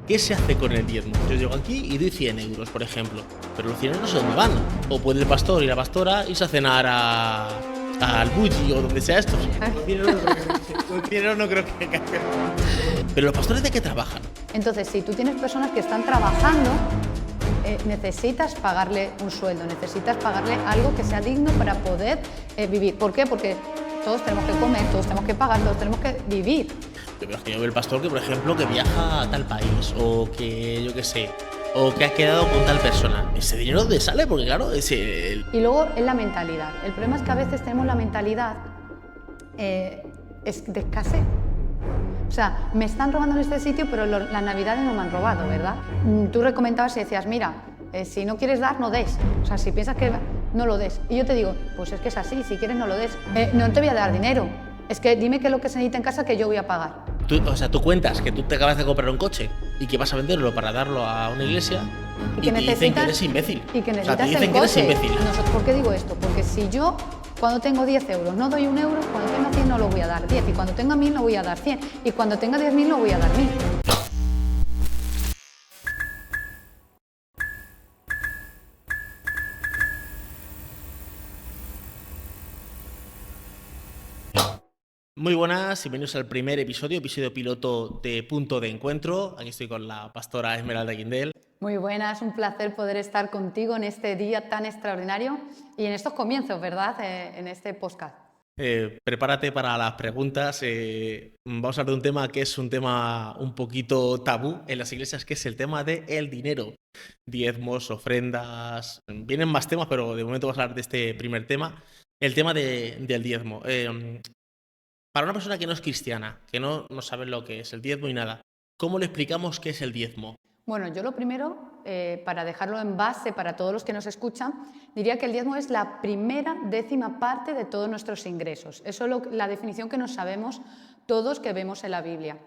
¿Qué se hace con el diezmo? Yo llego aquí y doy 100 euros, por ejemplo, pero los 100 euros no sé dónde van. O puede el pastor y la pastora irse a cenar al Bulli o donde sea esto. Los 100 euros no creo que... Pero los pastores, ¿de qué trabajan? Entonces, si tú tienes personas que están trabajando, necesitas pagarle un sueldo, necesitas pagarle algo que sea digno para poder vivir. ¿Por qué? Porque todos tenemos que comer, todos tenemos que pagar, todos tenemos que vivir. Yo veo el pastor que, por ejemplo, que viaja a tal país, o que, yo qué sé, o que ha quedado con tal persona. ¿Ese dinero dónde sale? Porque claro, Y luego es la mentalidad. El problema es que a veces tenemos la mentalidad es de escasez. O sea, me están robando en este sitio, pero las navidades no me han robado, ¿verdad? Tú recomendabas y decías, mira, si no quieres dar, no des. O sea, si piensas que no lo des. Y yo te digo, pues es que es así, si quieres no lo des. No te voy a dar dinero. Es que dime qué es lo que se necesita en casa que yo voy a pagar. Tú cuentas que tú te acabas de comprar un coche y que vas a venderlo para darlo a una iglesia y te dicen que eres imbécil. Y que necesitas o sea, te dicen el que eres coche. imbécil. ¿Por qué digo esto? Porque si yo, cuando tengo 10 euros, no doy 1 euro, cuando tenga 100 no lo voy a dar 10. Y cuando tenga 1000 no voy a dar 100. Y cuando tenga 10.000 no voy a dar 1000. Muy buenas, bienvenidos al primer episodio piloto de Punto de Encuentro. Aquí estoy con la pastora Esmeralda Guindel. Muy buenas, un placer poder estar contigo en este día tan extraordinario y en estos comienzos, ¿verdad? En este podcast. Prepárate para las preguntas. Vamos a hablar de un tema que es un tema un poquito tabú en las iglesias, que es el tema del dinero. Diezmos, ofrendas, vienen más temas, pero de momento vamos a hablar de este primer tema, el tema del diezmo. Para una persona que no es cristiana, que no sabe lo que es el diezmo y nada, ¿cómo le explicamos qué es el diezmo? Bueno, yo lo primero, para dejarlo en base para todos los que nos escuchan, diría que el diezmo es la primera décima parte de todos nuestros ingresos. Eso es la definición que nos sabemos todos que vemos en la Biblia.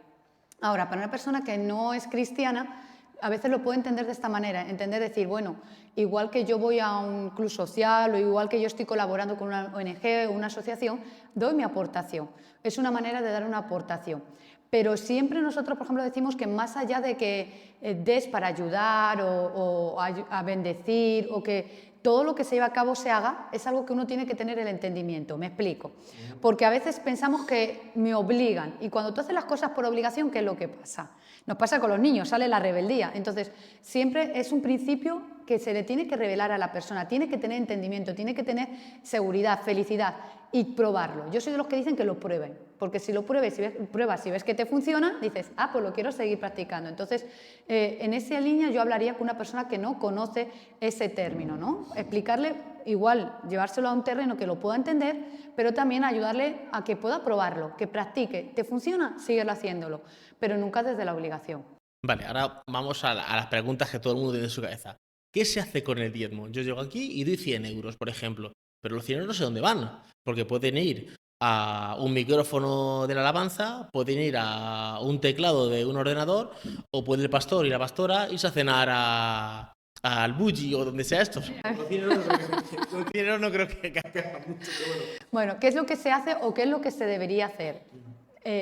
Ahora, para una persona que no es cristiana, a veces lo puede entender de esta manera, decir, bueno, igual que yo voy a un club social o igual que yo estoy colaborando con una ONG o una asociación, doy mi aportación. Es una manera de dar una aportación. Pero siempre nosotros, por ejemplo, decimos que más allá de que des para ayudar o a bendecir o que todo lo que se lleva a cabo se haga, es algo que uno tiene que tener el entendimiento. Me explico. Porque a veces pensamos que me obligan y cuando tú haces las cosas por obligación, ¿qué es lo que pasa? Nos pasa con los niños, sale la rebeldía. Entonces, siempre es un principio que se le tiene que revelar a la persona, tiene que tener entendimiento, tiene que tener seguridad, felicidad y probarlo. Yo soy de los que dicen que lo prueben, porque si lo pruebas y ves que te funciona, dices, pues lo quiero seguir practicando. Entonces, en esa línea yo hablaría con una persona que no conoce ese término, ¿no? Explicarle, igual, llevárselo a un terreno que lo pueda entender, pero también ayudarle a que pueda probarlo, que practique. ¿Te funciona? Síguelo haciéndolo, pero nunca desde la obligación. Vale, ahora vamos a las preguntas que todo el mundo tiene en su cabeza. ¿Qué se hace con el diezmo? Yo llego aquí y doy 100 euros, por ejemplo, pero los 100 euros no sé dónde van, porque pueden ir a un micrófono de la alabanza, pueden ir a un teclado de un ordenador, o puede el pastor y la pastora irse a cenar al Bulli o donde sea esto. Los 100 euros no creo que haga mucho, pero bueno. Bueno, ¿qué es lo que se hace o qué es lo que se debería hacer?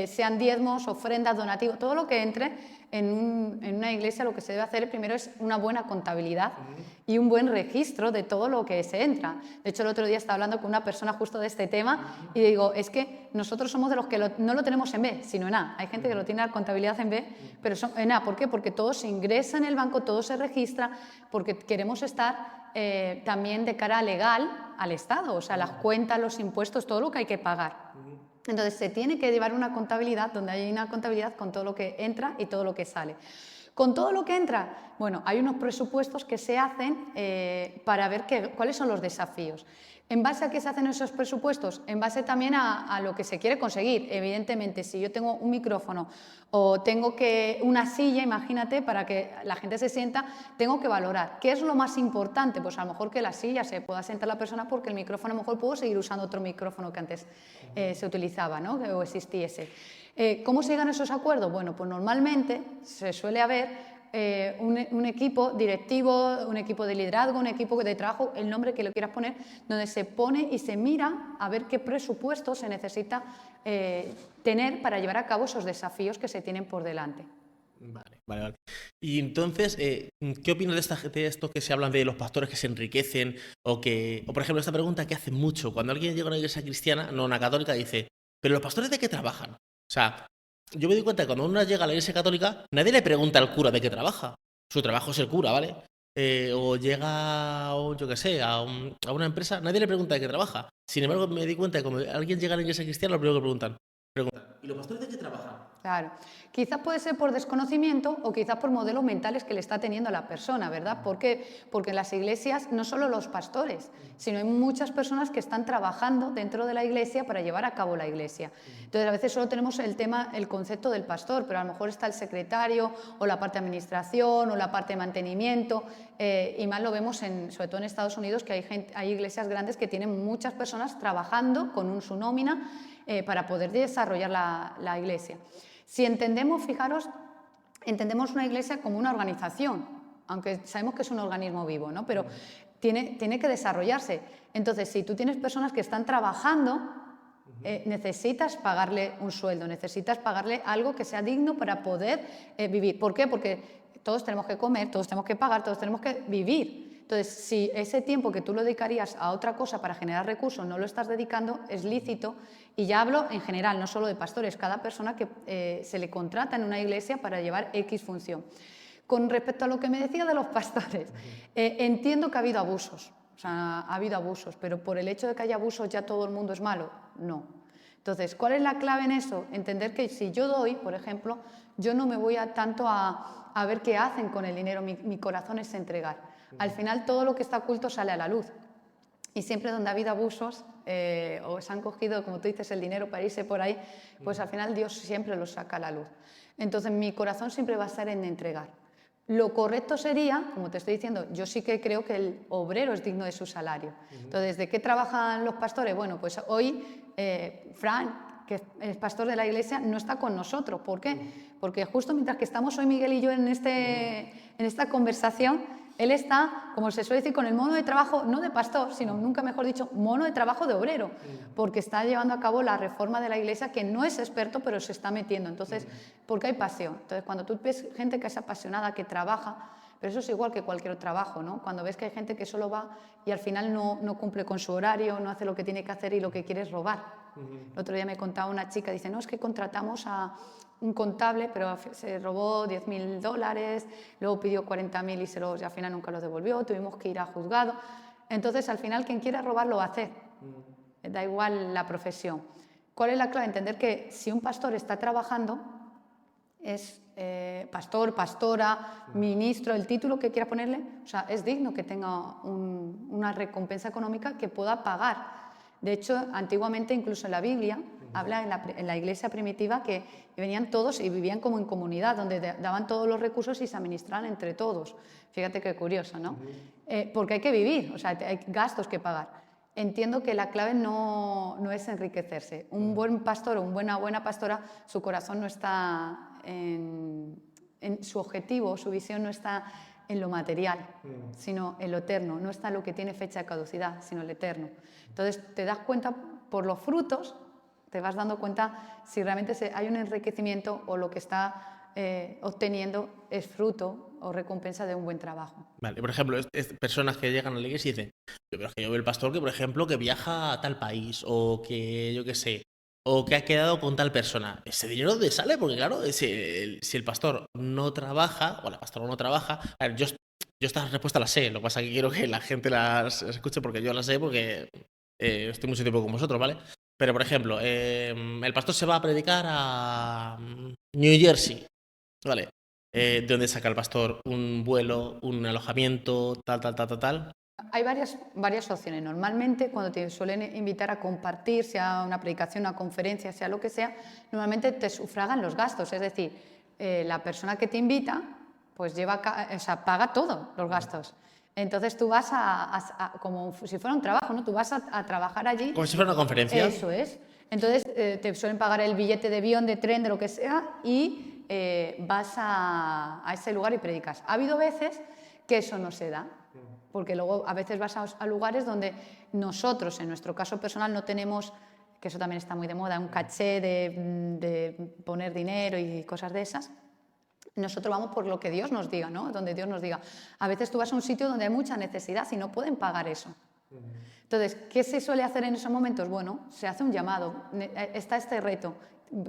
Sean diezmos, ofrendas, donativos, todo lo que entre en una iglesia, lo que se debe hacer primero es una buena contabilidad y un buen registro de todo lo que se entra. De hecho, el otro día estaba hablando con una persona justo de este tema y digo, es que nosotros somos de los que no lo tenemos en B, sino en A. Hay gente que lo tiene la contabilidad en B, pero en A. ¿Por qué? Porque todo se ingresa en el banco, todo se registra, porque queremos estar también de cara legal al Estado, o sea, las cuentas, los impuestos, todo lo que hay que pagar. Entonces se tiene que llevar una contabilidad donde hay una contabilidad con todo lo que entra y todo lo que sale. Con todo lo que entra, bueno, hay unos presupuestos que se hacen para ver cuáles son los desafíos. ¿En base a qué se hacen esos presupuestos? En base también a lo que se quiere conseguir. Evidentemente, si yo tengo un micrófono o tengo una silla, imagínate, para que la gente se sienta, tengo que valorar. ¿Qué es lo más importante? Pues a lo mejor que la silla se pueda sentar la persona porque el micrófono a lo mejor puedo seguir usando otro micrófono que antes se utilizaba, ¿no? O existiese. ¿Cómo se llegan a esos acuerdos? Bueno, pues normalmente se suele haber un equipo directivo, un equipo de liderazgo, un equipo de trabajo, el nombre que le quieras poner, donde se pone y se mira a ver qué presupuesto se necesita tener para llevar a cabo esos desafíos que se tienen por delante. Vale. Y entonces, ¿qué opinas de esto que se hablan de los pastores que se enriquecen? O por ejemplo, esta pregunta que hacen mucho, cuando alguien llega a una iglesia cristiana, no una católica, dice, ¿pero los pastores de qué trabajan? O sea, yo me doy cuenta que cuando uno llega a la iglesia católica, nadie le pregunta al cura de qué trabaja. Su trabajo es el cura, ¿vale? O llega, yo qué sé, a una empresa, nadie le pregunta de qué trabaja. Sin embargo, me di cuenta que cuando alguien llega a la iglesia cristiana, lo primero que preguntan, ¿y los pastores de qué trabajan? Claro, quizás puede ser por desconocimiento o quizás por modelos mentales que le está teniendo la persona, ¿verdad? ¿Por qué? Porque en las iglesias no solo los pastores, sino hay muchas personas que están trabajando dentro de la iglesia para llevar a cabo la iglesia. Entonces a veces solo tenemos el concepto del pastor, pero a lo mejor está el secretario o la parte de administración o la parte de mantenimiento, y más lo vemos sobre todo en Estados Unidos, que hay iglesias grandes que tienen muchas personas trabajando con su nómina para poder desarrollar la iglesia. Si entendemos, fijaros, entendemos una iglesia como una organización, aunque sabemos que es un organismo vivo, ¿no? Pero tiene que desarrollarse. Entonces, si tú tienes personas que están trabajando, necesitas pagarle un sueldo, necesitas pagarle algo que sea digno para poder vivir. ¿Por qué? Porque todos tenemos que comer, todos tenemos que pagar, todos tenemos que vivir. Entonces, si ese tiempo que tú lo dedicarías a otra cosa para generar recursos no lo estás dedicando, es lícito. Y ya hablo en general, no solo de pastores, cada persona que se le contrata en una iglesia para llevar X función. Con respecto a lo que me decía de los pastores, entiendo que ha habido abusos, o sea, ha habido abusos, pero por el hecho de que haya abusos ya todo el mundo es malo, no. Entonces, ¿cuál es la clave en eso? Entender que si yo doy, por ejemplo, yo no me voy tanto a ver qué hacen con el dinero, mi corazón es entregar. Al final todo lo que está oculto sale a la luz. Y siempre donde ha habido abusos o se han cogido, como tú dices, el dinero para irse por ahí, pues al final Dios siempre lo saca a la luz. Entonces mi corazón siempre va a estar en entregar. Lo correcto sería, como te estoy diciendo, yo sí que creo que el obrero es digno de su salario. Entonces, ¿de qué trabajan los pastores? Bueno, pues hoy Fran, que es pastor de la iglesia, no está con nosotros. ¿Por qué? Porque justo mientras que estamos hoy Miguel y yo en esta conversación, él está, como se suele decir, con el mono de trabajo, no de pastor, sino nunca mejor dicho, mono de trabajo de obrero, porque está llevando a cabo la reforma de la iglesia, que no es experto, pero se está metiendo. Entonces, porque hay pasión. Entonces, cuando tú ves gente que es apasionada, que trabaja, pero eso es igual que cualquier otro trabajo, ¿no? Cuando ves que hay gente que solo va y al final no cumple con su horario, no hace lo que tiene que hacer y lo que quiere es robar. El otro día me contaba una chica, dice, no, es que contratamos a un contable, pero se robó $10.000, luego pidió 40.000 y al final nunca los devolvió, tuvimos que ir a juzgado. Entonces, al final, quien quiera robar lo va a hacer. Da igual la profesión. ¿Cuál es la clave? Entender que si un pastor está trabajando, es pastor, pastora, ministro, el título que quiera ponerle, o sea, es digno que tenga una recompensa económica que pueda pagar. De hecho, antiguamente, incluso en la Biblia, habla en la iglesia primitiva que venían todos y vivían como en comunidad, donde daban todos los recursos y se administraban entre todos. Fíjate qué curioso, ¿no? Porque hay que vivir, o sea, hay gastos que pagar. Entiendo que la clave no es enriquecerse. Un buen pastor o una buena pastora, su corazón no está en su objetivo, su visión no está en lo material, sino en lo eterno. No está en lo que tiene fecha de caducidad, sino el eterno. Entonces te das cuenta por los frutos, te vas dando cuenta si realmente hay un enriquecimiento o lo que está obteniendo es fruto o recompensa de un buen trabajo. Vale, por ejemplo, personas que llegan a la iglesia y dicen, pero es que yo veo el pastor que, por ejemplo, que viaja a tal país, o que, yo qué sé, o que ha quedado con tal persona. ¿Ese dinero dónde sale? Porque claro, si el pastor no trabaja, o la pastora no trabaja, a ver, yo estas respuestas las sé, lo que pasa es que quiero que la gente las escuche porque yo las sé porque estoy mucho tiempo con vosotros, ¿vale? Pero, por ejemplo, el pastor se va a predicar a New Jersey, ¿vale? ¿De dónde saca el pastor un vuelo, un alojamiento, tal? Hay varias opciones. Normalmente, cuando te suelen invitar a compartir, sea una predicación, una conferencia, sea lo que sea, normalmente te sufragan los gastos. Es decir, la persona que te invita, pues paga todos los gastos. Entonces tú vas como si fuera un trabajo, ¿no? Tú vas a trabajar allí. Como si fuera una conferencia. Eso es. Entonces te suelen pagar el billete de avión, de tren, de lo que sea, y vas a ese lugar y predicas. Ha habido veces que eso no se da, porque luego a veces vas a lugares donde nosotros, en nuestro caso personal, no tenemos, que eso también está muy de moda, un caché de poner dinero y cosas de esas. Nosotros vamos por lo que Dios nos diga, ¿no? Donde Dios nos diga. A veces tú vas a un sitio donde hay mucha necesidad y no pueden pagar eso. Entonces, ¿qué se suele hacer en esos momentos? Bueno, se hace un llamado, está este reto.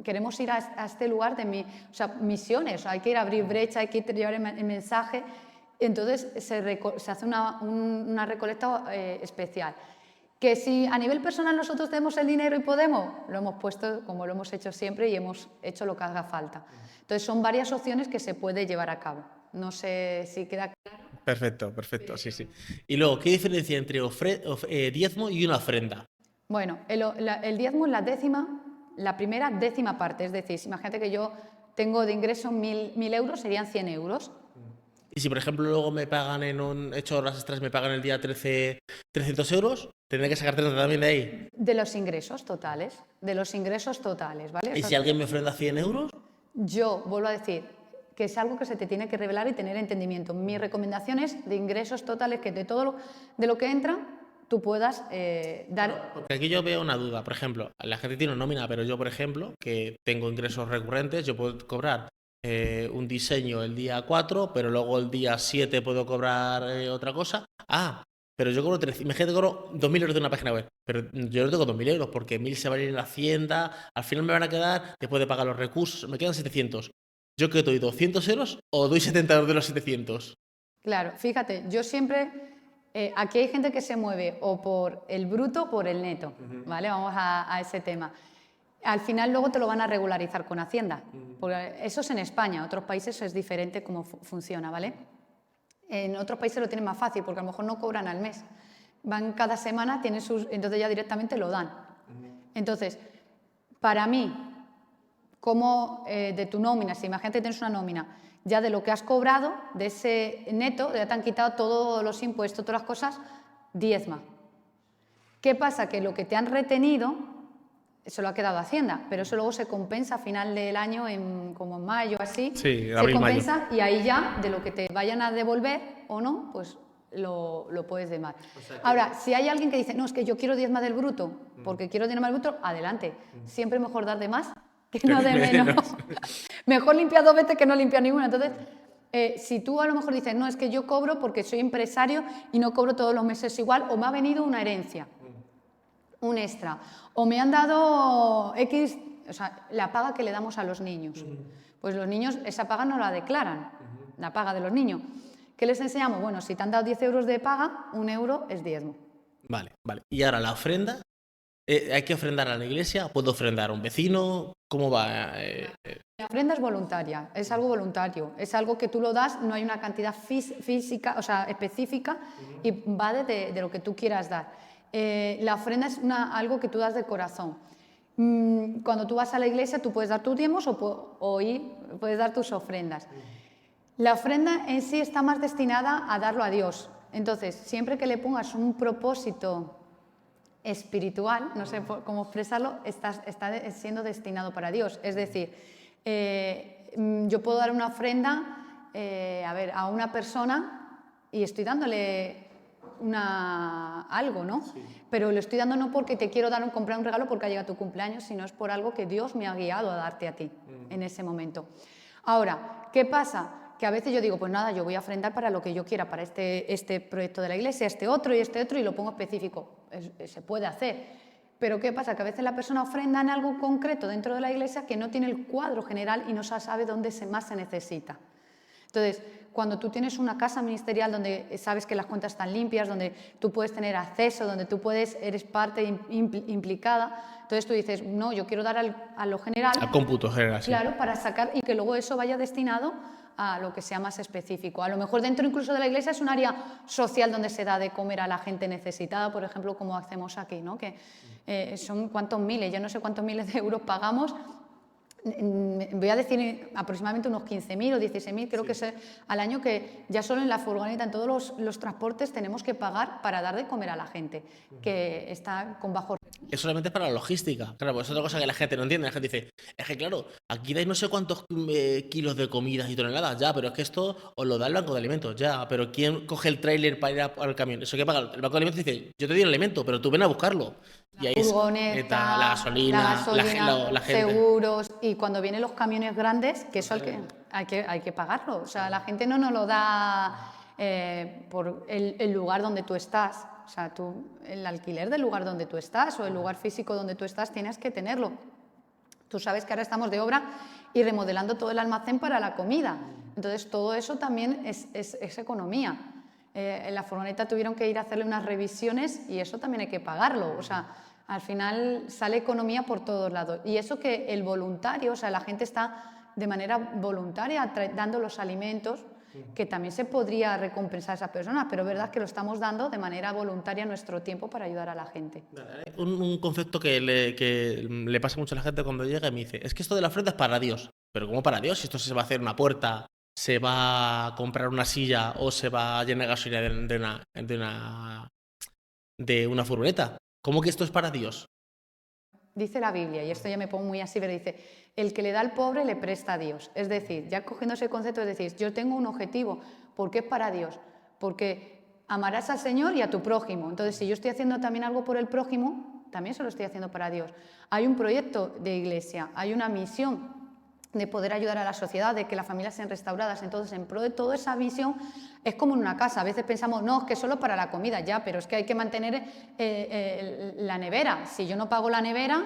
Queremos ir a este lugar de misiones, hay que ir a abrir brecha, hay que llevar el mensaje. Entonces se hace una recolecta especial. Que si a nivel personal nosotros tenemos el dinero y podemos, lo hemos puesto como lo hemos hecho siempre y hemos hecho lo que haga falta. Entonces son varias opciones que se puede llevar a cabo. No sé si queda claro. Perfecto, sí. Y luego, ¿qué diferencia entre diezmo y una ofrenda? Bueno, el diezmo es la primera décima parte. Es decir, imagínate que yo tengo de ingreso 1.000 euros, serían 100 euros. Y si, por ejemplo, luego me pagan hecho horas extras, me pagan el día 13, 300 euros, ¿tendré que sacar 30 también de ahí? De los ingresos totales, ¿vale? ¿Y si alguien me ofrenda 100 euros? Yo vuelvo a decir que es algo que se te tiene que revelar y tener entendimiento. Mi recomendación es de ingresos totales, que de todo lo que entra, tú puedas dar... Porque aquí yo veo una duda. Por ejemplo, la gente tiene una nómina, pero yo, por ejemplo, que tengo ingresos recurrentes, yo puedo cobrar un diseño el día 4, pero luego el día 7 puedo cobrar otra cosa. Pero yo cobro 3, imagínate que cobro 2.000 euros de una página web, pero yo no tengo 2.000 euros porque 1.000 se van a ir en la hacienda, al final me van a quedar, después de pagar los recursos, me quedan 700. ¿Yo qué doy, 200 euros o doy 70 euros de los 700? Claro, fíjate, yo siempre... aquí hay gente que se mueve o por el bruto o por el neto, ¿vale? Vamos a ese tema. Al final luego te lo van a regularizar con Hacienda, porque eso es en España, en otros países es diferente cómo funciona, ¿vale? En otros países lo tienen más fácil, porque a lo mejor no cobran al mes. Van cada semana, entonces ya directamente lo dan. Entonces, para mí, como de tu nómina, si imagínate que tienes una nómina, ya de lo que has cobrado, de ese neto, ya te han quitado todos los impuestos, todas las cosas, diezma. ¿Qué pasa? Que lo que te han retenido, eso lo ha quedado Hacienda, pero eso luego se compensa a final del año, como en mayo, así, Sí, se abril, compensa mayo. Y ahí ya, de lo que te vayan a devolver o no, pues lo puedes demar. Ahora, si hay alguien que dice, no, es que yo quiero diezma del bruto, porque quiero diezma del bruto, adelante. Siempre mejor dar de más que no de menos. Mejor limpiar 2 veces que no limpiar ninguna. Entonces, si tú a lo mejor dices, no, es que yo cobro porque soy empresario y no cobro todos los meses igual, o me ha venido una herencia, un extra, o me han dado X, o sea, la paga que le damos a los niños. Pues los niños esa paga no la declaran, la paga de los niños. ¿Qué les enseñamos? Bueno, si te han dado 10 euros de paga, 1 euro es diezmo. Vale. Y ahora la ofrenda, ¿hay que ofrendar a la iglesia? ¿Puedo ofrendar a un vecino? ¿Cómo va? La ofrenda es voluntaria, es algo voluntario, es algo que tú lo das, no hay una cantidad física, o sea, específica, y va de lo que tú quieras dar. La ofrenda es algo que tú das de corazón. Cuando tú vas a la iglesia, tú puedes dar tus diezmos o puedes dar tus ofrendas. La ofrenda en sí está más destinada a darlo a Dios. Entonces, siempre que le pongas un propósito espiritual, no sé cómo expresarlo, está siendo destinado para Dios. Es decir, yo puedo dar una ofrenda a una persona y estoy dándole algo, ¿no? Sí. Pero lo estoy dando no porque te quiero comprar un regalo porque ha llegado tu cumpleaños, sino es por algo que Dios me ha guiado a darte a ti en ese momento. Ahora, ¿qué pasa? Que a veces yo digo, pues nada, yo voy a ofrendar para lo que yo quiera, para este proyecto de la iglesia, este otro, y lo pongo específico. Se puede hacer. Pero ¿qué pasa? Que a veces la persona ofrenda en algo concreto dentro de la iglesia que no tiene el cuadro general y no sabe dónde más se necesita. Entonces, cuando tú tienes una casa ministerial donde sabes que las cuentas están limpias, donde tú puedes tener acceso, donde tú eres parte implicada, entonces tú dices, no, yo quiero dar a lo general. Al cómputo general, sí. Claro, para sacar y que luego eso vaya destinado a lo que sea más específico. A lo mejor dentro incluso de la iglesia es un área social donde se da de comer a la gente necesitada, por ejemplo, como hacemos aquí, ¿no? Que son cuántos miles, yo no sé cuántos miles de euros pagamos. Voy a decir aproximadamente unos 15.000 o 16.000, creo que es al año, que ya solo en la furgoneta, en todos los transportes tenemos que pagar para dar de comer a la gente que está con bajos recursos. es solamente para la logística. Claro, pues es otra cosa que la gente no entiende. La gente dice, es que claro, aquí dais no sé cuántos kilos de comidas y toneladas, ya, pero es que esto os lo da el banco de alimentos, ya, pero ¿quién coge el tráiler para ir al camión? Eso hay que pagar. El banco de alimentos dice, yo te doy el alimento, pero tú ven a buscarlo. Y La ahí es la furgoneta, la gasolina, gasolina, la gente. seguros y cuando vienen los camiones grandes, que eso hay que pagarlo. O sea, la gente no nos lo da por el lugar donde tú estás. O sea, el alquiler del lugar donde tú estás o el lugar físico donde tú estás tienes que tenerlo. Tú sabes que ahora estamos de obra y remodelando todo el almacén para la comida. Entonces, todo eso también es economía. En la furgoneta tuvieron que ir a hacerle unas revisiones y eso también hay que pagarlo. O sea, al final sale economía por todos lados. Y eso que el voluntario, o sea, la gente está de manera voluntaria dando los alimentos, que también se podría recompensar a esas personas, pero es verdad que lo estamos dando de manera voluntaria nuestro tiempo para ayudar a la gente. Un concepto que le pasa mucho a la gente cuando llega y me dice, es que esto de la ofrenda es para Dios. Pero ¿cómo para Dios? Si esto se va a hacer una puerta, se va a comprar una silla o se va a llenar gasolina de una furgoneta. ¿Cómo que esto es para Dios? Dice la Biblia, y esto ya me pongo muy así, pero dice, el que le da al pobre le presta a Dios. Es decir, ya cogiendo ese concepto, es decir, yo tengo un objetivo, ¿por qué es para Dios? Porque amarás al Señor y a tu prójimo. Entonces, si yo estoy haciendo también algo por el prójimo, también se lo estoy haciendo para Dios. Hay un proyecto de iglesia, hay una misión de poder ayudar a la sociedad, de que las familias sean restauradas. Entonces, en pro de toda esa visión, es como en una casa. A veces pensamos, no, es que solo para la comida, ya, pero es que hay que mantener la nevera. Si yo no pago la nevera,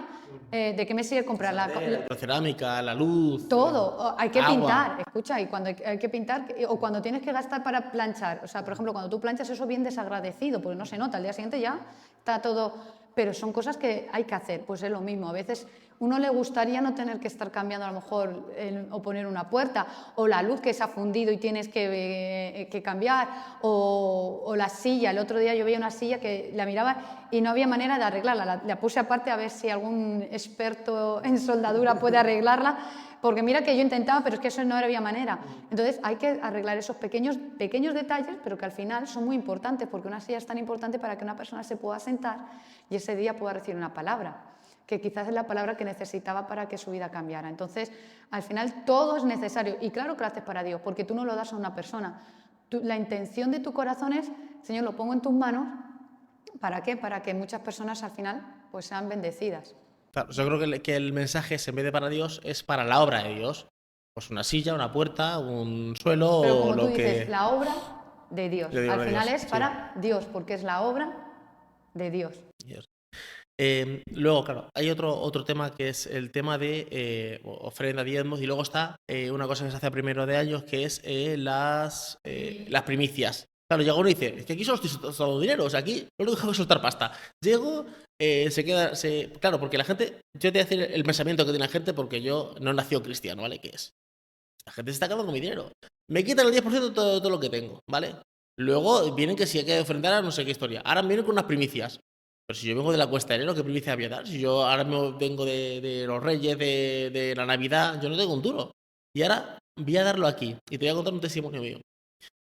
¿de qué me sirve comprar la cerámica, la luz, todo? Hay que agua. pintar, escucha, y cuando hay que pintar, o cuando tienes que gastar para planchar. O sea, por ejemplo, cuando tú planchas eso bien desagradecido, porque no se nota, al día siguiente ya está todo... Pero son cosas que hay que hacer, pues es lo mismo. A veces uno le gustaría no tener que estar cambiando a lo mejor o poner una puerta, o la luz que se ha fundido y tienes que cambiar, o la silla. El otro día yo veía una silla que la miraba y no había manera de arreglarla. La puse aparte a ver si algún experto en soldadura puede arreglarla, porque mira que yo intentaba, pero es que eso no había manera. Entonces hay que arreglar esos pequeños detalles, pero que al final son muy importantes, porque una silla es tan importante para que una persona se pueda sentar y ese día pueda recibir una palabra, que quizás es la palabra que necesitaba para que su vida cambiara. Entonces, al final todo es necesario, y claro que lo haces para Dios, porque tú no lo das a una persona. La intención de tu corazón es, Señor, lo pongo en tus manos, ¿para qué? Para que muchas personas al final pues sean bendecidas. Claro, yo creo que el mensaje es, en vez de para Dios, es para la obra de Dios. Pues una silla, una puerta, un suelo Pero o como tú lo dices, que... la obra de Dios. Yo digo Al de final Dios, es sí. para Dios, porque es la obra de Dios. Dios. Luego, claro, hay otro tema que es el tema de ofrenda, diezmos, y luego está una cosa que se hace a primero de años, que es las primicias. Claro, llega uno y dice, es que aquí solo estoy soltando dinero, o sea, aquí lo único que hago es soltar pasta. Llego, claro, porque la gente, yo te voy a decir el pensamiento que tiene la gente, porque yo no nací cristiano, ¿vale? ¿Qué es? La gente se está acabando con mi dinero. Me quitan el 10% de todo lo que tengo, ¿vale? Luego vienen que si hay que ofrendar a no sé qué historia. Ahora vienen con unas primicias. Pero si yo vengo de la cuesta de enero, ¿qué primicia voy a dar? Si yo ahora mismo vengo de los Reyes, de la Navidad, yo no tengo un duro. Y ahora voy a darlo aquí. Y te voy a contar un testimonio mío.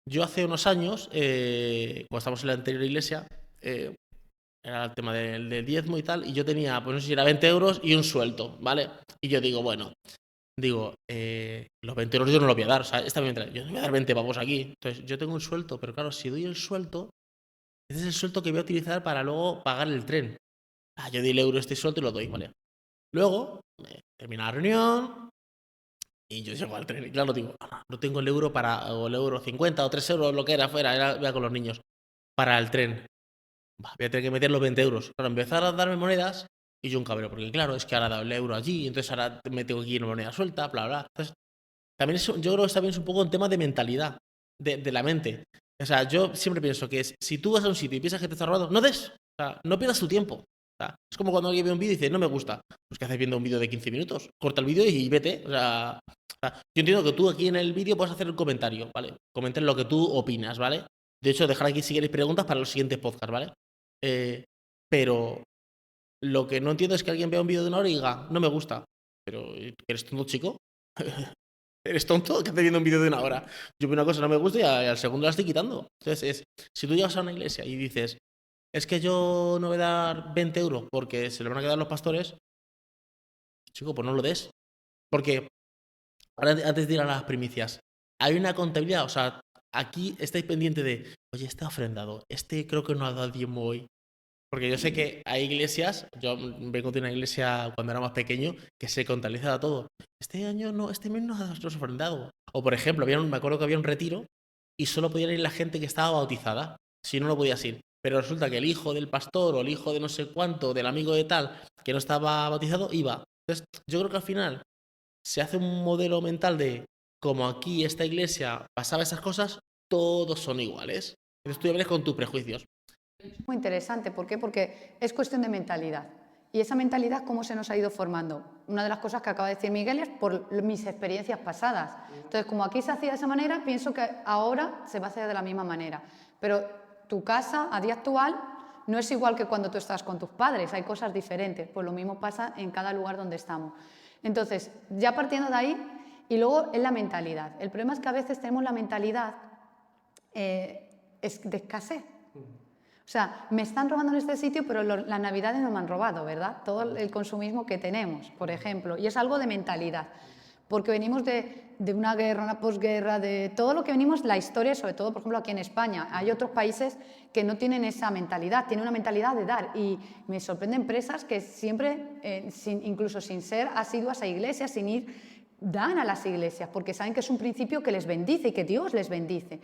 Yo hace unos años, cuando estábamos en la anterior iglesia, era el tema del diezmo y tal, y yo tenía, pues no sé si era 20 euros y un sueldo, ¿vale? Y yo digo, bueno, los 20 euros yo no los voy a dar, o sea, yo no voy a dar 20 pavos aquí. Entonces, yo tengo un sueldo, pero claro, si doy el sueldo, ese es el sueldo que voy a utilizar para luego pagar el tren. Yo di el euro este sueldo y lo doy, ¿vale? Luego, termina la reunión y yo llego al tren y claro, digo, no tengo el euro o el euro 50 o 3 euros, lo que era fuera, era con los niños, para el tren. Voy a tener que meter los 20 euros. Claro, empezar a darme monedas y yo un cabrero, porque claro, es que ahora he dado el euro allí, entonces ahora me tengo que ir en moneda suelta, bla, bla. Entonces, también yo creo que también es un poco un tema de mentalidad, de la mente. O sea, yo siempre pienso que si tú vas a un sitio y piensas que te está robando, no des. O sea, no pierdas tu tiempo. O sea, es como cuando alguien ve un vídeo y dice, no me gusta. Pues ¿qué haces viendo un vídeo de 15 minutos? Corta el vídeo y vete. Yo entiendo que tú aquí en el vídeo puedes hacer el comentario, ¿vale? Comentar lo que tú opinas, ¿vale? De hecho, dejar aquí si queréis preguntas para los siguientes podcasts, ¿vale? Pero lo que no entiendo es que alguien vea un vídeo de una hora y diga, no me gusta. Pero, ¿eres tonto, chico? ¿Eres tonto? ¿Qué haces viendo un vídeo de una hora? Yo veo una cosa no me gusta y al segundo la estoy quitando. Entonces, si tú llegas a una iglesia y dices, es que yo no voy a dar 20 euros porque se lo van a quedar los pastores. Chico, pues no lo des. Porque, ahora, antes de ir a las primicias, hay una contabilidad, o sea, aquí estáis pendiente de, oye, este ha ofrendado, este creo que no ha dado diezmo hoy. Porque yo sé que hay iglesias, yo vengo de una iglesia cuando era más pequeño, que se contabiliza todo. Este año no, este mes no has ofrendado. O por ejemplo, me acuerdo que había un retiro y solo podía ir la gente que estaba bautizada, si no, no podías ir. Pero resulta que el hijo del pastor o el hijo de no sé cuánto, del amigo de tal, que no estaba bautizado, iba. Entonces, yo creo que al final se hace un modelo mental de, como aquí esta iglesia pasaba esas cosas, todos son iguales. Entonces tú ya vienes con tus prejuicios. Muy interesante, ¿por qué? Porque es cuestión de mentalidad. Y esa mentalidad, ¿cómo se nos ha ido formando? Una de las cosas que acaba de decir Miguel es por mis experiencias pasadas. Entonces, como aquí se hacía de esa manera, pienso que ahora se va a hacer de la misma manera. Pero tu casa, a día actual, no es igual que cuando tú estás con tus padres, hay cosas diferentes. Pues lo mismo pasa en cada lugar donde estamos. Entonces, ya partiendo de ahí, y luego es la mentalidad. El problema es que a veces tenemos la mentalidad de escasez. O sea, me están robando en este sitio, pero las navidades no me han robado, ¿verdad? Todo el consumismo que tenemos, por ejemplo. Y es algo de mentalidad. Porque venimos de una guerra, una posguerra, de todo lo que venimos, la historia, sobre todo, por ejemplo, aquí en España. Hay otros países que no tienen esa mentalidad, tienen una mentalidad de dar. Y me sorprende empresas que siempre, incluso sin ser asiduas a iglesias, sin ir, dan a las iglesias, porque saben que es un principio que les bendice y que Dios les bendice.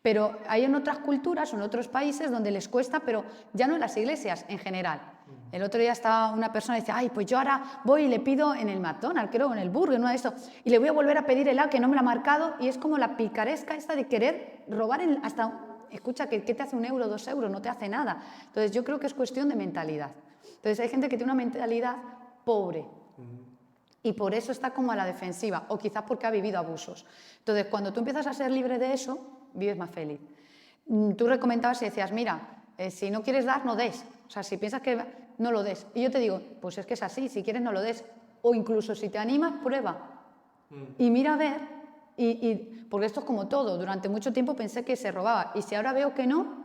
Pero hay en otras culturas o en otros países donde les cuesta, pero ya no en las iglesias, en general. El otro día estaba una persona y decía, ay, pues yo ahora voy y le pido en el McDonald's, creo, en el Burger, una de esto, y le voy a volver a pedir el helado que no me lo ha marcado, y es como la picaresca esta de querer robar hasta, escucha, ¿qué te hace 1 euro, 2 euros? No te hace nada. Entonces yo creo que es cuestión de mentalidad. Entonces hay gente que tiene una mentalidad pobre, y por eso está como a la defensiva, o quizás porque ha vivido abusos. Entonces, cuando tú empiezas a ser libre de eso, vives más feliz. Tú recomendabas y decías, mira, si no quieres dar, no des. O sea, si piensas que no lo des. Y yo te digo, pues es que es así, si quieres no lo des. O incluso si te animas, prueba. Y mira a ver, porque esto es como todo, durante mucho tiempo pensé que se robaba. Y si ahora veo que no,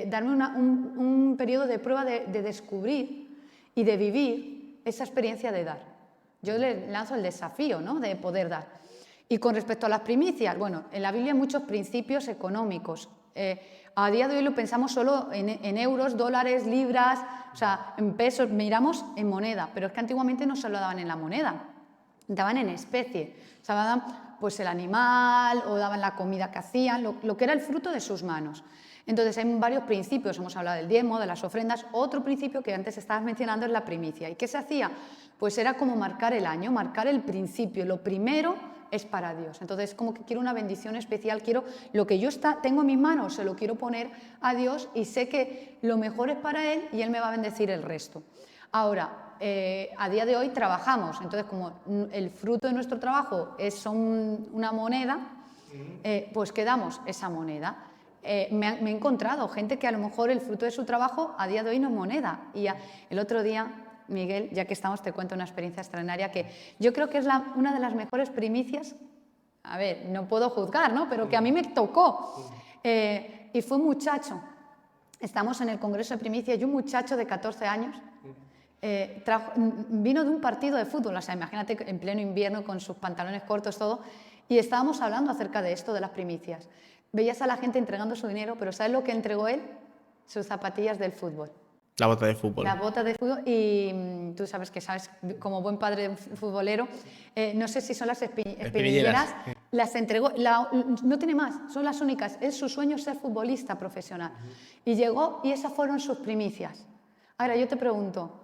darme un periodo de prueba de descubrir y de vivir esa experiencia de dar. Yo le lanzo el desafío, ¿no?, de poder dar. Y con respecto a las primicias, bueno, en la Biblia hay muchos principios económicos. A día de hoy lo pensamos solo en euros, dólares, libras, o sea, en pesos, miramos en moneda, pero es que antiguamente no se lo daban en la moneda, daban en especie. O sea, daban pues el animal o daban la comida que hacían, lo que era el fruto de sus manos. Entonces hay varios principios, hemos hablado del diezmo, de las ofrendas. Otro principio que antes estabas mencionando es la primicia. ¿Y qué se hacía? Pues era como marcar el año, marcar el principio. Lo primero es para Dios. Entonces, como que quiero una bendición especial, quiero lo que yo tengo en mis manos, se lo quiero poner a Dios y sé que lo mejor es para Él y Él me va a bendecir el resto. Ahora, a día de hoy trabajamos, entonces como el fruto de nuestro trabajo son una moneda, pues ¿qué damos? Esa moneda. Me he encontrado gente que a lo mejor el fruto de su trabajo a día de hoy no es moneda. Y el otro día, Miguel, ya que estamos, te cuento una experiencia extraordinaria que yo creo que es una de las mejores primicias, a ver, no puedo juzgar, ¿no?, pero que a mí me tocó. Y fue un muchacho, estamos en el Congreso de Primicias y un muchacho de 14 años vino de un partido de fútbol, o sea, imagínate en pleno invierno con sus pantalones cortos, todo, y estábamos hablando acerca de esto, de las primicias. Veías a la gente entregando su dinero, pero ¿sabes lo que entregó él? Sus zapatillas del fútbol. La bota de fútbol. La bota de fútbol y tú sabes que sabes, como buen padre futbolero, no sé si son las espinilleras, las entregó, no tiene más, son las únicas, es su sueño ser futbolista profesional. Y llegó y esas fueron sus primicias. Ahora yo te pregunto,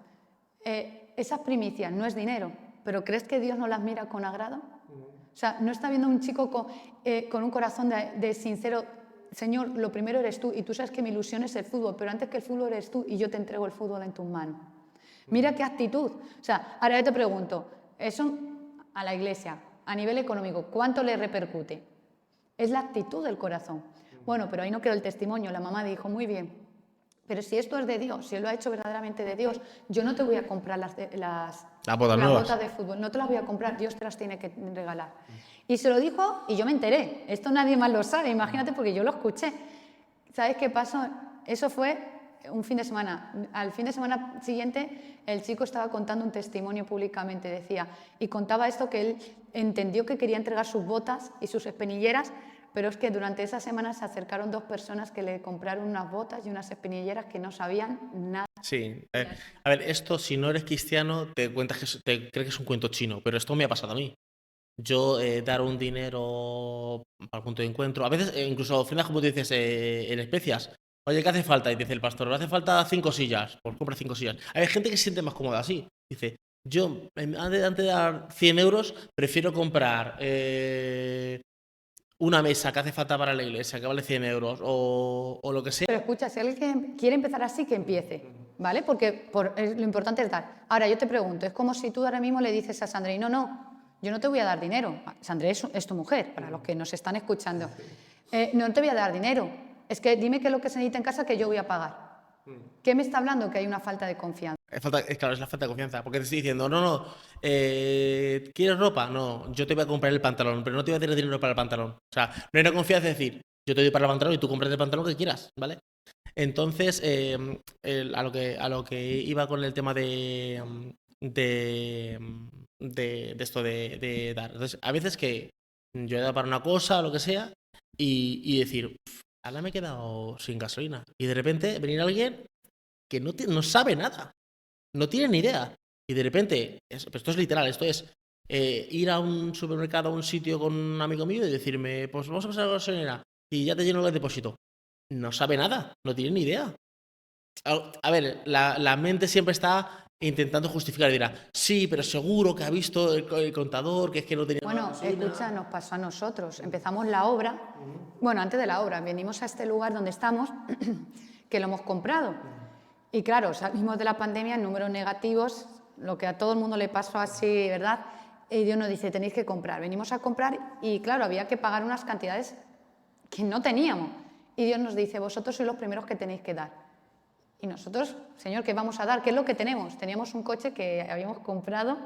esas primicias no es dinero, pero ¿crees que Dios no las mira con agrado? O sea, no está viendo un chico con un corazón de sincero, Señor, lo primero eres tú y tú sabes que mi ilusión es el fútbol, pero antes que el fútbol eres tú y yo te entrego el fútbol en tus manos. Mira qué actitud. O sea, ahora yo te pregunto, eso a la iglesia, a nivel económico, ¿cuánto le repercute? Es la actitud del corazón. Bueno, pero ahí no quedó el testimonio. La mamá dijo, muy bien, pero si esto es de Dios, si Él lo ha hecho verdaderamente de Dios, yo no te voy a comprar las botas de fútbol, no te las voy a comprar, Dios te las tiene que regalar. Y se lo dijo y yo me enteré. Esto nadie más lo sabe, imagínate, porque yo lo escuché. ¿Sabes qué pasó? Eso fue, un fin de semana. Al fin de semana siguiente, el chico estaba contando un testimonio públicamente, decía, y contaba esto, que él entendió que quería entregar sus botas y sus espinilleras, pero es que durante esa semana se acercaron 2 personas que le compraron unas botas y unas espinilleras que no sabían nada. Sí. A ver, esto, si no eres cristiano, te cuentas te crees que es un cuento chino, pero esto me ha pasado a mí. Yo dar un dinero para el punto de encuentro, a veces incluso ofrendas, como tú dices, en especias. Oye, ¿qué hace falta? Y dice el pastor, me hace falta 5 sillas, pues compra 5 sillas. Hay gente que se siente más cómoda así. Dice, yo antes de dar 100 euros, prefiero comprar una mesa que hace falta para la iglesia, que vale 100 euros, o lo que sea. Pero escucha, si alguien quiere empezar así, que empiece, ¿vale? Porque lo importante es dar. Ahora, yo te pregunto, es como si tú ahora mismo le dices a Sandrine, no, yo no te voy a dar dinero. Sandrine es tu mujer, para los que nos están escuchando. No te voy a dar dinero. Es que dime qué es lo que se necesita en casa que yo voy a pagar. ¿Qué me está hablando? Que hay una falta de confianza. Claro, es la falta de confianza, porque te estoy diciendo, no, ¿quieres ropa? No, yo te voy a comprar el pantalón, pero no te voy a dar dinero para el pantalón. O sea, no hay una confianza de decir, yo te doy para el pantalón y tú compras el pantalón que quieras, ¿vale? Entonces, a lo que iba con el tema de esto de dar. Entonces, a veces que yo he dado para una cosa o lo que sea y decir, ahora me he quedado sin gasolina. Y de repente venir alguien que no sabe nada, no tiene ni idea. Y de repente, pero esto es literal, esto es ir a un supermercado, a un sitio con un amigo mío y decirme, pues vamos a pasar a la gasolinera y ya te lleno el depósito. No sabe nada, no tiene ni idea. A ver, la mente siempre está intentando justificar y dirá, sí, pero seguro que ha visto el contador, que es que no tenía... Bueno, escucha, nos pasó a nosotros. Empezamos la obra, bueno, antes de la obra, venimos a este lugar donde estamos, que lo hemos comprado. Y claro, salimos de la pandemia, números negativos, lo que a todo el mundo le pasó así, ¿verdad? Y Dios nos dice, tenéis que comprar. Venimos a comprar y claro, había que pagar unas cantidades que no teníamos. Y Dios nos dice, vosotros sois los primeros que tenéis que dar. Y nosotros, Señor, ¿qué vamos a dar? ¿Qué es lo que tenemos? Teníamos un coche que habíamos comprado,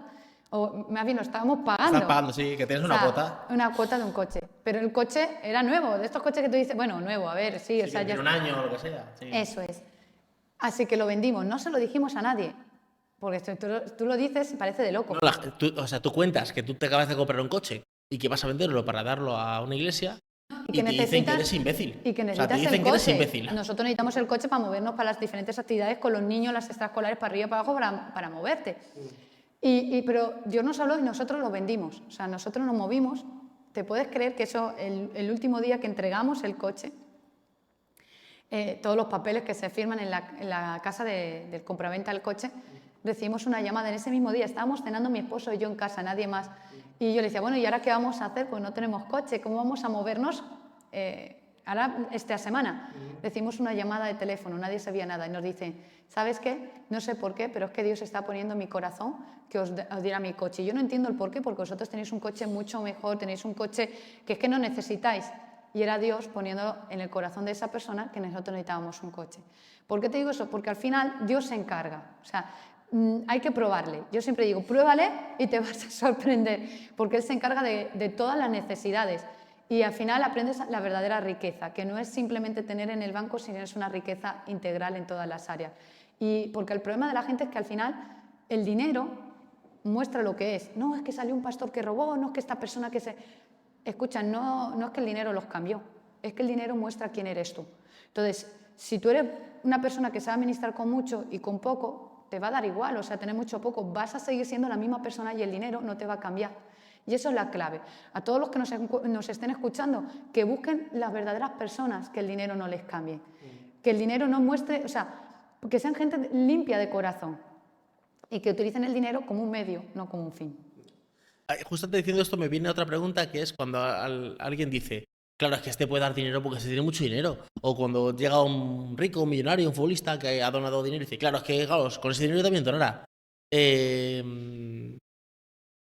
o más bien lo estábamos pagando. Estás pagando, sí, que tienes una cuota. Una cuota de un coche. Pero el coche era nuevo, de estos coches que tú dices, bueno, nuevo, a ver, sí, Sí, o sea, ya... un año o lo que sea. Sí. Eso es. Así que lo vendimos, no se lo dijimos a nadie. Porque tú lo dices y parece de loco. No, o sea, tú cuentas que tú te acabas de comprar un coche y que vas a venderlo para darlo a una iglesia y te dicen que eres imbécil. Y que necesitas, o sea, te dicen el que eres coche. imbécil. Nosotros necesitamos el coche para movernos para las diferentes actividades con los niños, las extraescolares, para arriba y para abajo, para moverte. Pero Dios nos habló y nosotros lo vendimos. O sea, nosotros nos movimos. ¿Te puedes creer que eso, el último día que entregamos el coche, todos los papeles que se firman en la casa del compraventa del coche, recibimos una llamada en ese mismo día? Estábamos cenando mi esposo y yo en casa, nadie más. Y yo le decía, bueno, ¿y ahora qué vamos a hacer? Pues no tenemos coche, ¿cómo vamos a movernos ahora esta semana? Recibimos una llamada de teléfono, nadie sabía nada, y nos dice, ¿sabes qué? No sé por qué, pero es que Dios está poniendo en mi corazón que os diera mi coche. Y yo no entiendo el por qué, porque vosotros tenéis un coche mucho mejor, tenéis un coche que es que no necesitáis. Y era Dios poniendo en el corazón de esa persona que nosotros necesitábamos un coche. ¿Por qué te digo eso? Porque al final Dios se encarga. O sea, hay que probarle. Yo siempre digo, pruébale y te vas a sorprender, porque Él se encarga de todas las necesidades. Y al final aprendes la verdadera riqueza, que no es simplemente tener en el banco, sino es una riqueza integral en todas las áreas. Y porque el problema de la gente es que al final el dinero muestra lo que es. No es que salió un pastor que robó, no es que esta persona que se... Escucha, no es que el dinero los cambió, es que el dinero muestra quién eres tú. Entonces, si tú eres una persona que sabe administrar con mucho y con poco, te va a dar igual, o sea, tener mucho o poco, vas a seguir siendo la misma persona y el dinero no te va a cambiar. Y eso es la clave. A todos los que nos estén escuchando, que busquen las verdaderas personas, que el dinero no les cambie. Que el dinero no muestre, o sea, que sean gente limpia de corazón y que utilicen el dinero como un medio, no como un fin. Justo antes diciendo esto me viene otra pregunta, que es cuando alguien dice, claro, es que este puede dar dinero porque se tiene mucho dinero. O cuando llega un rico, un millonario, un futbolista que ha donado dinero y dice, claro, es que claro, con ese dinero también donará.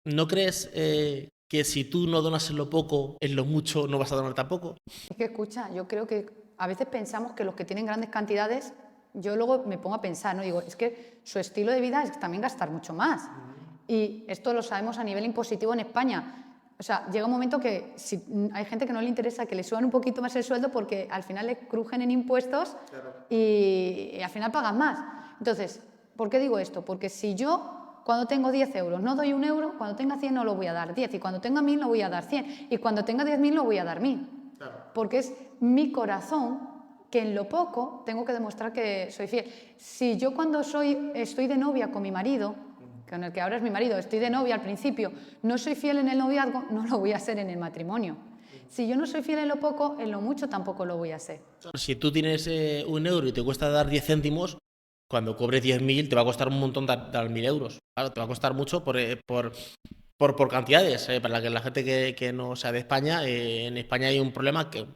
¿No crees que si tú no donas en lo poco, en lo mucho no vas a donar tampoco? Es que escucha, yo creo que a veces pensamos que los que tienen grandes cantidades, yo luego me pongo a pensar, ¿no? Digo, es que su estilo de vida es también gastar mucho más. Y esto lo sabemos a nivel impositivo en España. O sea, llega un momento que si, hay gente que no le interesa que le suban un poquito más el sueldo porque al final le crujen en impuestos y al final pagan más. Entonces, ¿por qué digo esto? Porque si yo, cuando tengo 10 euros, no doy 1 euro, cuando tenga 100 no lo voy a dar 10, y cuando tenga 1000 no voy a dar 100, y cuando tenga 10.000 no voy a dar 1000. Porque es mi corazón que en lo poco tengo que demostrar que soy fiel. Si yo cuando estoy de novia con mi marido, con el que ahora es mi marido, estoy de novia al principio, no soy fiel en el noviazgo, no lo voy a ser en el matrimonio. Si yo no soy fiel en lo poco, en lo mucho tampoco lo voy a ser. Si tú tienes 1 euro y te cuesta dar 10 céntimos, cuando cobres 10.000 te va a costar un montón dar 1.000 euros. Claro, te va a costar mucho por cantidades. Para la gente que no sea de España, en España hay un problema que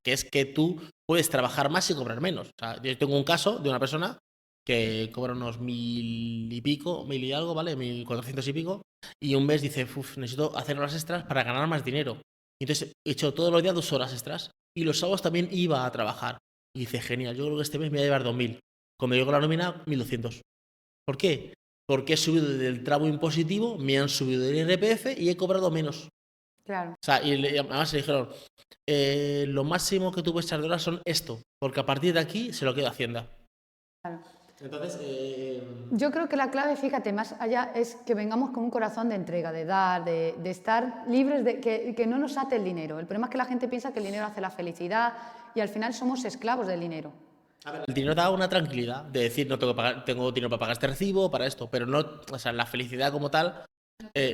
es que tú puedes trabajar más y cobrar menos. O sea, yo tengo un caso de una persona que cobra unos 1.000 y pico, 1.000 y algo, ¿vale? 1.400 y pico, y un mes dice, necesito hacer horas extras para ganar más dinero. Y entonces he hecho todos los días 2 horas extras, y los sábados también iba a trabajar. Y dice, genial, yo creo que este mes me voy a llevar 2.000. Cuando llego la nómina, 1.200. ¿Por qué? Porque he subido del tramo impositivo, me han subido el IRPF y he cobrado menos. Claro. O sea, y además se dijeron, lo máximo que tú puedes echar de horas son esto, porque a partir de aquí se lo queda Hacienda. Claro. Entonces, yo creo que la clave, fíjate, más allá es que vengamos con un corazón de entrega, de dar, de estar libres, de que no nos ate el dinero. El problema es que la gente piensa que el dinero hace la felicidad y al final somos esclavos del dinero. A ver, el dinero da una tranquilidad de decir, no tengo que pagar, tengo dinero para pagar este recibo, para esto, pero no, o sea, la felicidad como tal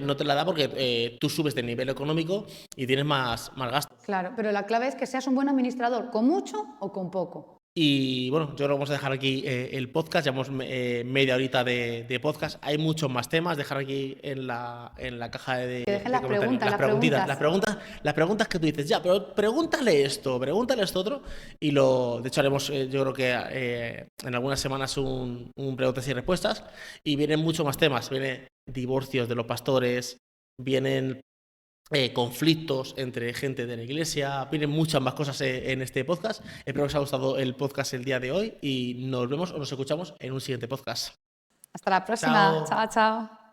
no te la da porque tú subes de nivel económico y tienes más gastos. Claro, pero la clave es que seas un buen administrador, con mucho o con poco. Y bueno, yo creo que vamos a dejar aquí el podcast, llevamos media horita de podcast. Hay muchos más temas, dejar aquí en la caja de Que dejen las comentarios las preguntas que tú dices, ya, pero pregúntale esto otro. Y de hecho haremos, yo creo que en algunas semanas un preguntas y respuestas. Y vienen muchos más temas, vienen divorcios de los pastores, vienen conflictos entre gente de la iglesia, vienen muchas más cosas en este podcast. Espero que os haya gustado el podcast el día de hoy y nos vemos o nos escuchamos en un siguiente podcast. Hasta la próxima. Chao, chao.